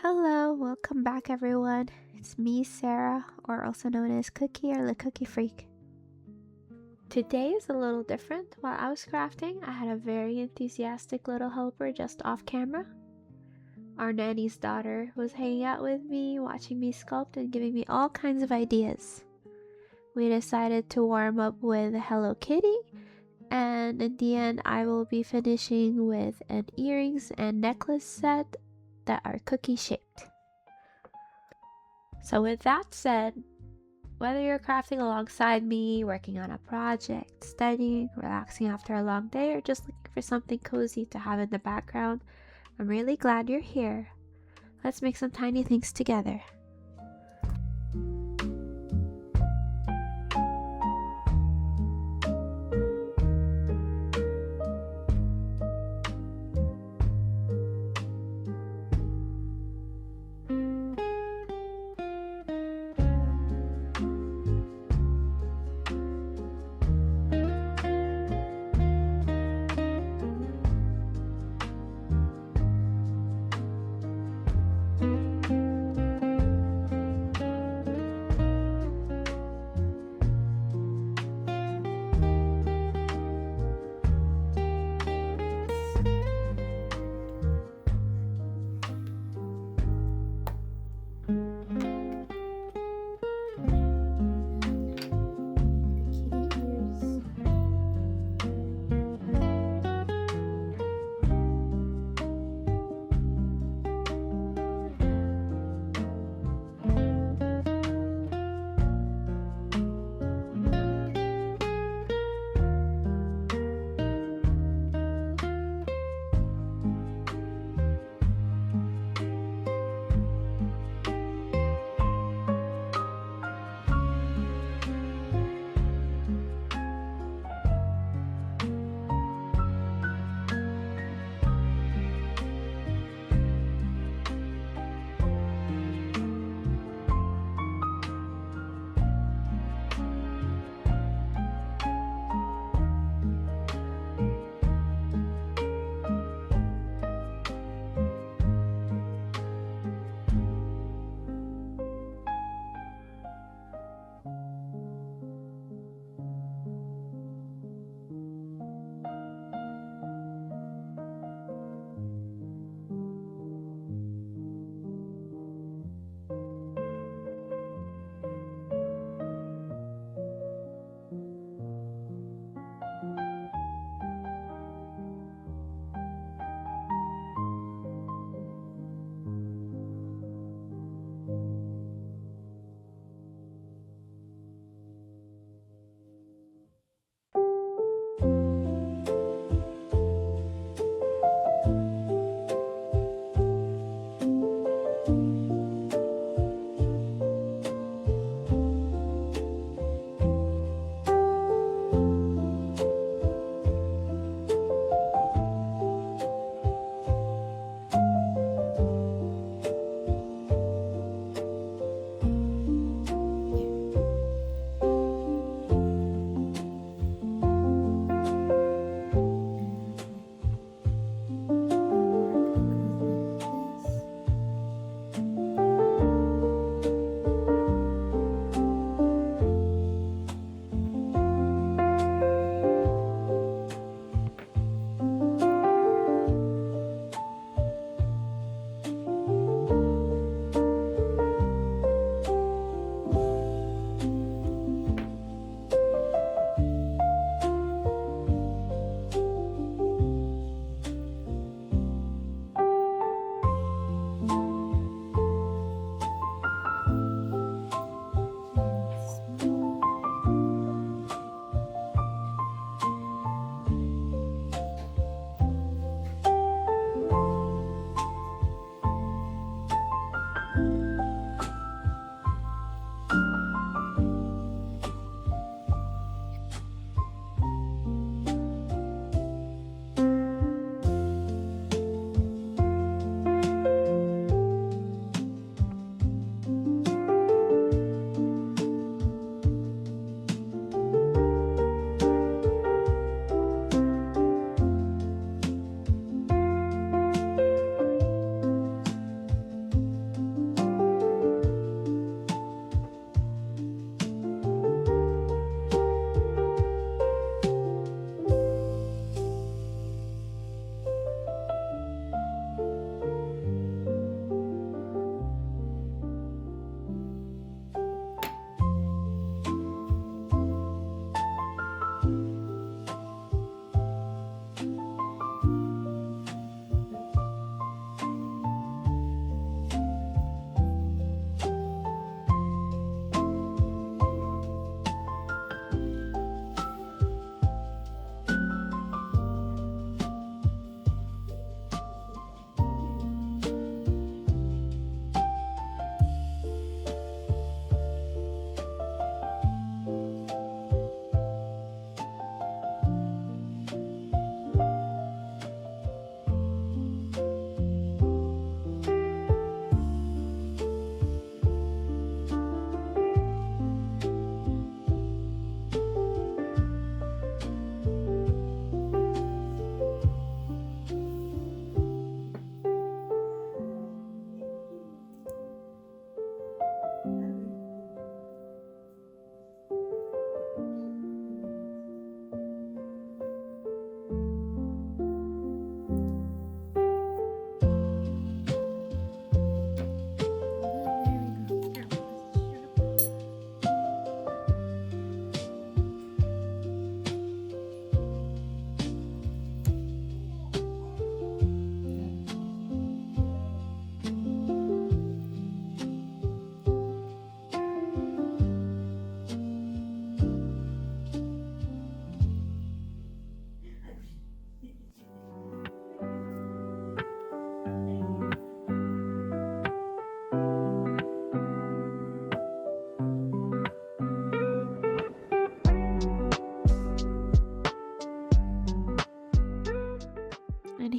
Hello, welcome back everyone. It's me, Sarah, or also known as Cookie or LaCookieFreak. Today is a little different. While I was crafting, I had a very enthusiastic little helper just off camera. Our nanny's daughter was hanging out with me, watching me sculpt and giving me all kinds of ideas. We decided to warm up with Hello Kitty, and in the end I will be finishing with an earrings and necklace set that are cookie shaped. So with that said, whether you're crafting alongside me, working on a project, studying, relaxing after a long day, or just looking for something cozy to have in the background, I'm really glad you're here. Let's make some tiny things together.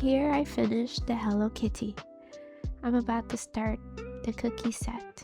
here I finished the Hello Kitty. I'm about to start the cookie set.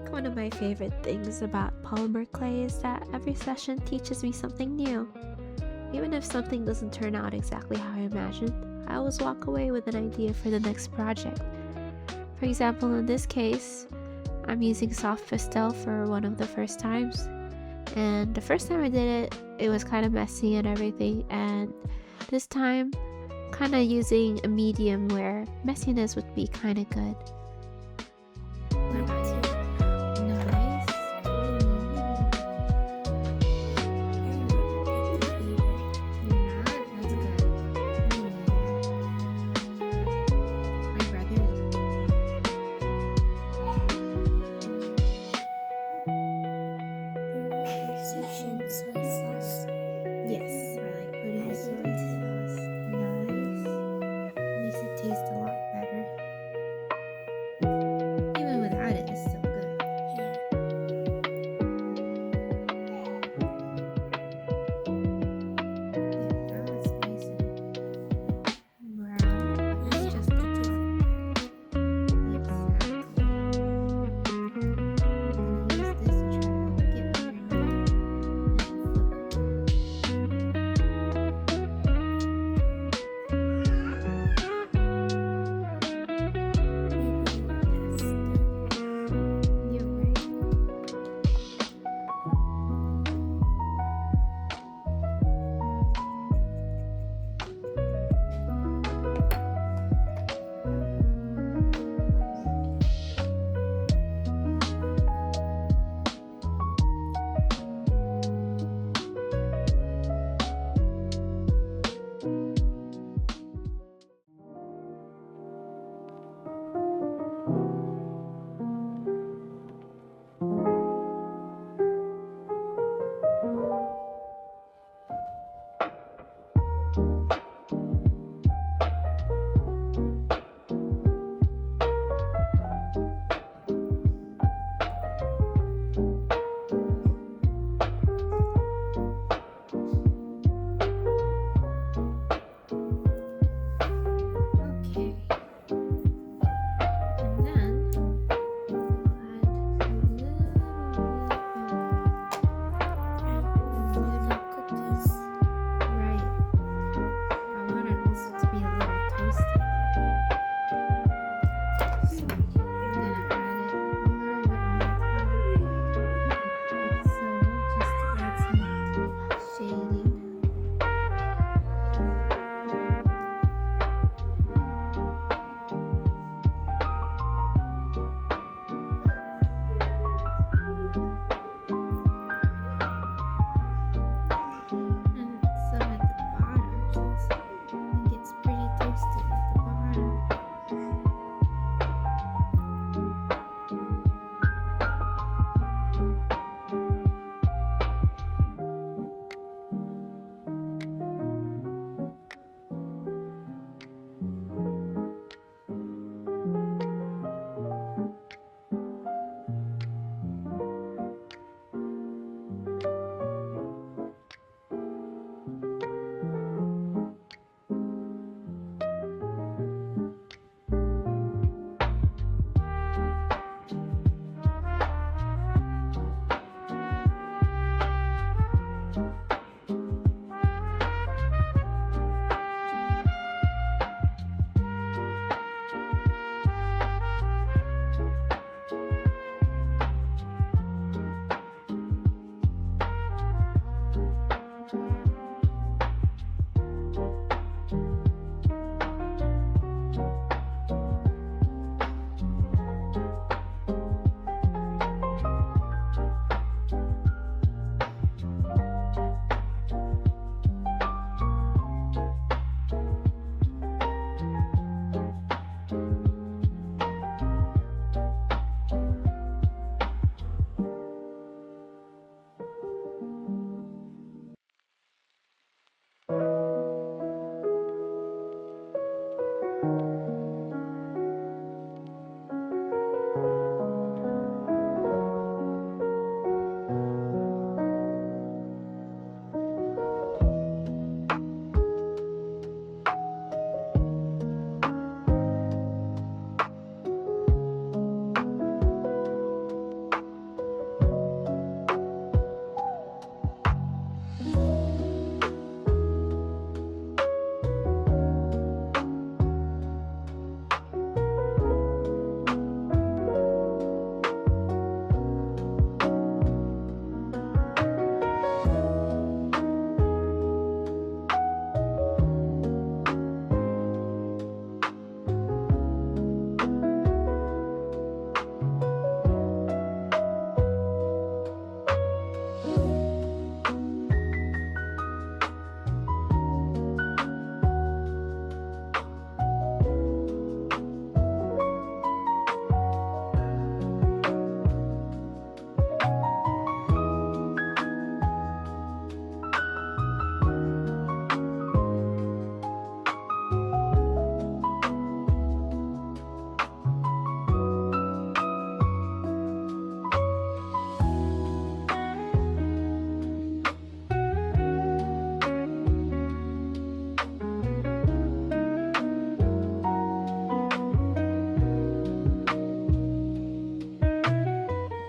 One of my favorite things about polymer clay is that every session teaches me something new. Even if something doesn't turn out exactly how I imagined, I always walk away with an idea for the next project. For example, in this case, I'm using soft pastel for one of the first times, and the first time I did it, it was kind of messy and everything, and this time, kind of using a medium where messiness would be kind of good.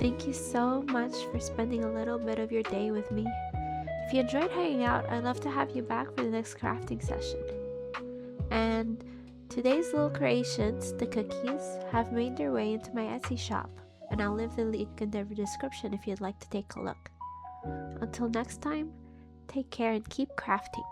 Thank you so much for spending a little bit of your day with me. If you enjoyed hanging out, I'd love to have you back for the next crafting session. And today's little creations, the cookies, have made their way into my Etsy shop, and I'll leave the link in the description if you'd like to take a look. Until next time, take care and keep crafting.